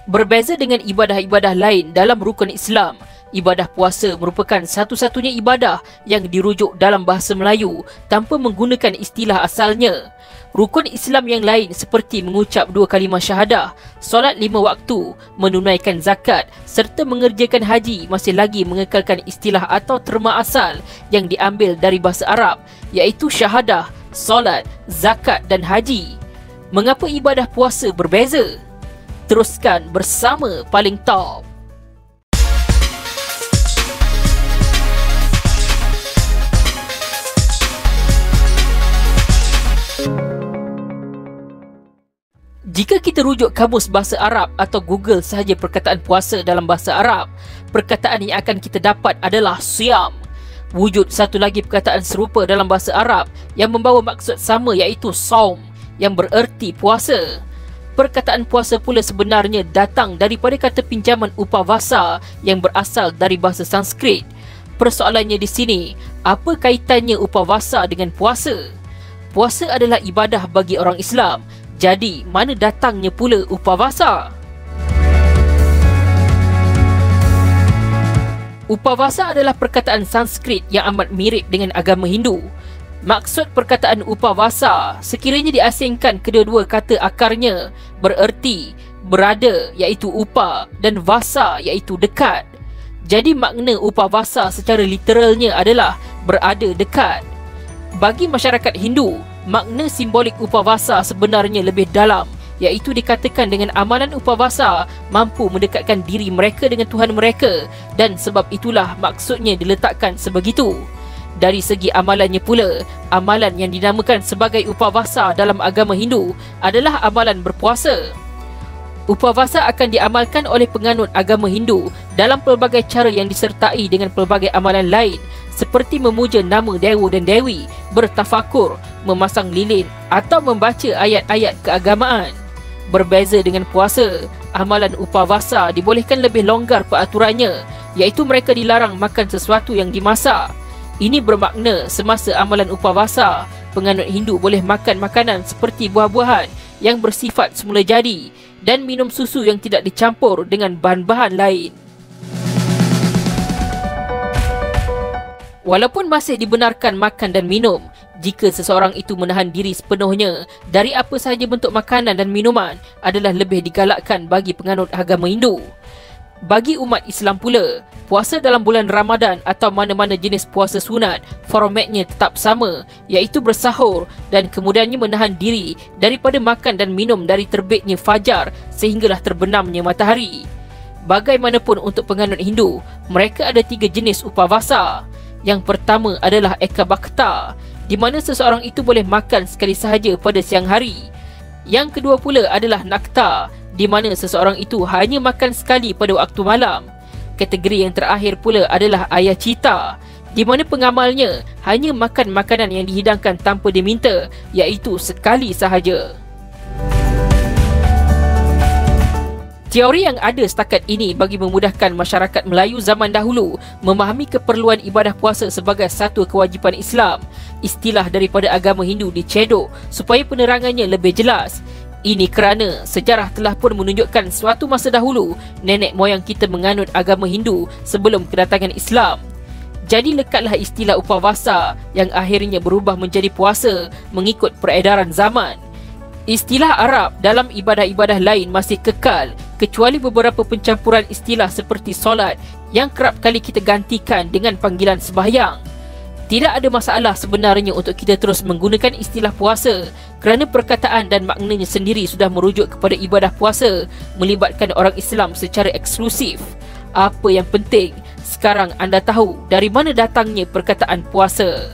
Berbeza dengan ibadah-ibadah lain dalam rukun Islam, ibadah puasa merupakan satu-satunya ibadah yang dirujuk dalam bahasa Melayu tanpa menggunakan istilah asalnya. Rukun Islam yang lain seperti mengucap 2 kalimah syahadah, solat 5 waktu, menunaikan zakat serta mengerjakan haji masih lagi mengekalkan istilah atau terma asal yang diambil dari bahasa Arab, iaitu syahadah, solat, zakat dan haji. Mengapa ibadah puasa berbeza? Teruskan bersama Paling Top. Jika kita rujuk kamus bahasa Arab atau Google sahaja perkataan puasa dalam bahasa Arab, perkataan yang akan kita dapat adalah siam. Wujud satu lagi perkataan serupa dalam bahasa Arab yang membawa maksud sama, iaitu saum, yang bererti puasa. Perkataan puasa pula sebenarnya datang daripada kata pinjaman upavasa yang berasal dari bahasa Sanskrit. Persoalannya di sini, apa kaitannya upavasa dengan puasa? Puasa adalah ibadah bagi orang Islam. Jadi, mana datangnya pula upavasa? Upavasa adalah perkataan Sanskrit yang amat mirip dengan agama Hindu. Maksud perkataan upavasa sekiranya diasingkan kedua-dua kata akarnya bererti berada, iaitu upa, dan vasa, iaitu dekat. Jadi makna upavasa secara literalnya adalah berada dekat. Bagi masyarakat Hindu, makna simbolik upavasa sebenarnya lebih dalam, iaitu dikatakan dengan amalan upavasa mampu mendekatkan diri mereka dengan Tuhan mereka, dan sebab itulah maksudnya diletakkan sebegitu. Dari segi amalannya pula, amalan yang dinamakan sebagai upavasa dalam agama Hindu adalah amalan berpuasa. Upavasa akan diamalkan oleh penganut agama Hindu dalam pelbagai cara yang disertai dengan pelbagai amalan lain, seperti memuja nama dewa dan dewi, bertafakur, memasang lilin atau membaca ayat-ayat keagamaan. Berbeza dengan puasa, amalan upavasa dibolehkan lebih longgar peraturannya, iaitu mereka dilarang makan sesuatu yang dimasak. Ini bermakna semasa amalan upavasa, penganut Hindu boleh makan makanan seperti buah-buahan yang bersifat semula jadi dan minum susu yang tidak dicampur dengan bahan-bahan lain. Walaupun masih dibenarkan makan dan minum, jika seseorang itu menahan diri sepenuhnya dari apa sahaja bentuk makanan dan minuman adalah lebih digalakkan bagi penganut agama Hindu. Bagi umat Islam pula, puasa dalam bulan Ramadan atau mana-mana jenis puasa sunat, formatnya tetap sama, iaitu bersahur dan kemudiannya menahan diri daripada makan dan minum dari terbitnya fajar sehinggalah terbenamnya matahari. Bagaimanapun untuk penganut Hindu, mereka ada 3 jenis upavasa. Yang pertama adalah Eka Bhakta, di mana seseorang itu boleh makan sekali sahaja pada siang hari. Yang kedua pula adalah Nakta, di mana seseorang itu hanya makan sekali pada waktu malam. Kategori yang terakhir pula adalah Ayacita, di mana pengamalnya hanya makan makanan yang dihidangkan tanpa diminta, iaitu sekali sahaja. Teori yang ada setakat ini bagi memudahkan masyarakat Melayu zaman dahulu memahami keperluan ibadah puasa sebagai satu kewajipan Islam. Istilah daripada agama Hindu dicedok supaya penerangannya lebih jelas. Ini kerana sejarah telah pun menunjukkan suatu masa dahulu nenek moyang kita menganut agama Hindu sebelum kedatangan Islam. Jadi lekatlah istilah upavasa yang akhirnya berubah menjadi puasa mengikut peredaran zaman. Istilah Arab dalam ibadah-ibadah lain masih kekal, kecuali beberapa pencampuran istilah seperti solat yang kerap kali kita gantikan dengan panggilan sembahyang. Tidak ada masalah sebenarnya untuk kita terus menggunakan istilah puasa kerana perkataan dan maknanya sendiri sudah merujuk kepada ibadah puasa melibatkan orang Islam secara eksklusif. Apa yang penting, sekarang anda tahu dari mana datangnya perkataan puasa.